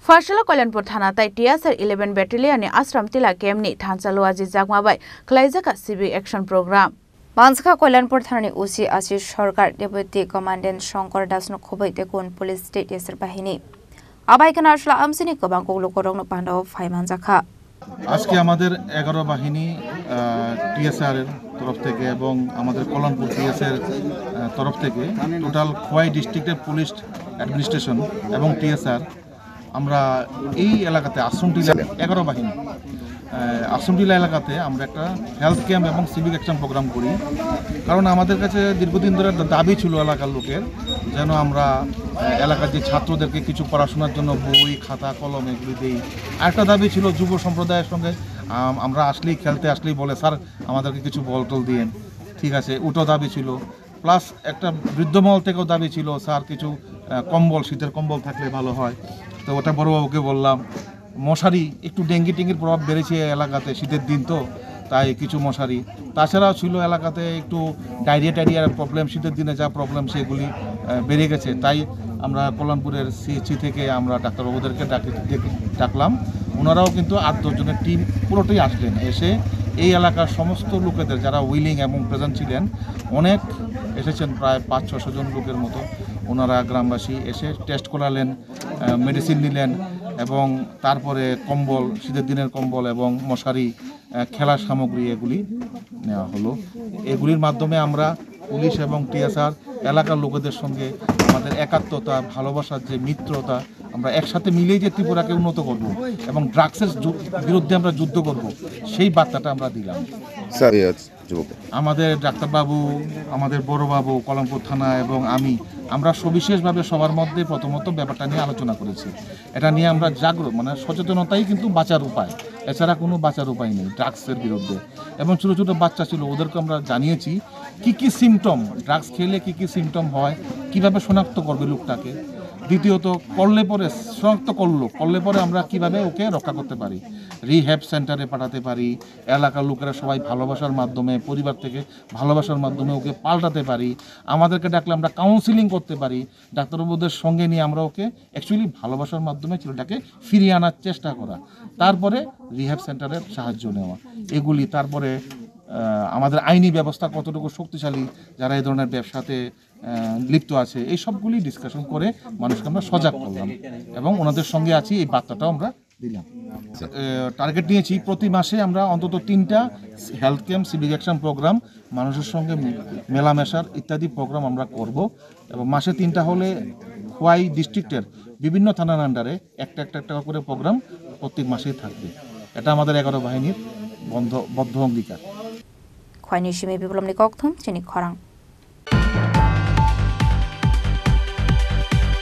Farshala Kalanpur Thana tai TSR 11 Battalion ni Asram Tila Kemni Thanchalo Aji Jagmabai Klaizaka Civic Action Program. Manska Kalanpur Thana ni Usi Ashish Sarkar Deputy Commandant Shankar Das no Khoboi Tekun Police State Yasir Bahini. Abai kana ashla amsini kobang koglo korong no pandao Faiman Zakha. আজকে আমাদের 11 বাহিনী TSR এর তরফ থেকে এবং আমাদের Kalyanpur TSR তরফ থেকে টোটাল খোয়াই ডিস্ট্রিক্টের পুলিশ অ্যাডমিনিস্ট্রেশন এবং টিএসআর আমরা এই এলাকাতে আশ্রমটিলা 11 বাহিনী আশ্রমটিলা এলাকাতে আমরা একটা হেলথ ক্যাম্প এবং সিভিক অ্যাকশন প্রোগ্রাম করি কারণ আমাদের কাছে দীর্ঘদিন ধরে দাবি ছিল এলাকার লোকের যেন আমরা এলাকার যে ছাত্রদেরকে কিছু পড়াশোনার জন্য বই খাতা কলম এগুলি দিই আরেকটা দাবি ছিল যুব সম্প্রদায়ের সঙ্গে আমরা আসলেই খেলতে আসলেই বলে স্যার আমাদেরকে কিছু বল টল দিয়েন ঠিক আছে ওটাও দাবি ছিল প্লাস একটা বৃদ্ধমহল থেকেও দাবি ছিল স্যার কিছু কম্বল শীতের কম্বল থাকলে ভালো হয় তো ওটা বড়বাবুকে বললাম মশারি একটু ডেঙ্গি টেঙ্গির প্রভাব বেড়েছে এলাকাতে শীতের দিন তো তাই কিছু মশারি তাছাড়াও ছিল এলাকাতে একটু ডায়রিয়া টাইরিয়ার প্রবলেম শীতের দিনে যা প্রবলেম সেগুলি বেড়ে গেছে তাই আমরা কল্যাণপুরের সিএইচসি থেকে আমরা ডাক্তারবাবুদেরকে ডাকলাম ওনারাও কিন্তু 8-10 জনের টিম পুরোটাই আসলেন এসে এই এলাকার সমস্ত লোকেদের যারা উইলিং এবং প্রেজেন্ট ছিলেন অনেক এসেছেন প্রায় 500-600 জন লোকের মতো ওনারা গ্রামবাসী এসে টেস্ট করালেন মেডিসিন নিলেন এবং তারপরে কম্বল শীতের দিনের কম্বল এবং মশারি খেলার সামগ্রী এগুলি নেওয়া হলো এগুলির মাধ্যমে আমরা পুলিশ এবং টিএসআর এলাকার লোকেদের সঙ্গে আমাদের একাত্মতা ভালোবাসার যে মিত্রতা আমরা একসাথে মিলেই যে ত্রিপুরাকে উন্নত করব এবং ড্রাগসের বিরুদ্ধে আমরা যুদ্ধ করব সেই বার্তাটা আমরা দিলাম আমাদের ডাক্তারবাবু আমাদের বড়বাবু কল্যাণপুর থানা এবং আমরা সবিশেষভাবে সবার মধ্যে প্রথমত ব্যাপারটা নিয়ে আলোচনা করেছি এটা নিয়ে আমরা জাগ্রত মানে সচেতনতাই কিন্তু বাঁচার উপায় এছাড়া কোনো বাঁচার উপায় নেই ড্রাগসের বিরুদ্ধে এবং ছোটো ছোটো বাচ্চা ছিল ওদেরকে আমরা জানিয়েছি কি সিমটম ড্রাগস খেলে কি সিমটম হয় কিভাবে শনাক্ত করবে লোকটাকে দ্বিতীয়ত করলে পরে শনাক্ত করলে পরে আমরা কিভাবে ওকে রক্ষা করতে পারি রিহ্যাব সেন্টারে পাঠাতে পারি এলাকার লোকেরা সবাই ভালোবাসার মাধ্যমে পরিবার থেকে ভালোবাসার মাধ্যমে ওকে পাল্টাতে পারি আমাদেরকে ডাকলে আমরা কাউন্সিলিং করতে পারি ডাক্তারবাবুদের সঙ্গে নিয়ে আমরা ওকে অ্যাকচুয়ালি ভালোবাসার মাধ্যমে ছেলেটাকে ফিরিয়ে আনার চেষ্টা করা তারপরে রিহ্যাব সেন্টারের সাহায্য নেওয়া এগুলি তারপরে আমাদের আইনি ব্যবস্থা কতটুকু শক্তিশালী যারা এই ধরনের ব্যবসাতে লিপ্ত আছে এই সবগুলি ডিসকাশন করে মানুষকে আমরা সজাগ করলাম এবং ওনাদের সঙ্গে আছি এই বার্তাটাও আমরা দিলাম টার্গেট নিয়েছি প্রতি মাসে আমরা অন্তত 3টা health camp civic action programme মানুষের সঙ্গে মেলামেশার ইত্যাদি প্রোগ্রাম আমরা করব এবং মাসে 3টা হলে খোয়াই ডিস্ট্রিক্টের বিভিন্ন থানার আন্ডারে একটা করে প্রোগ্রাম প্রত্যেক মাসেই থাকবে এটা আমাদের 11 বাহিনীর বদ্ধ অঙ্গীকার খোয়াই নিশিমে বিপ্লব নিকথম চিনি খরাং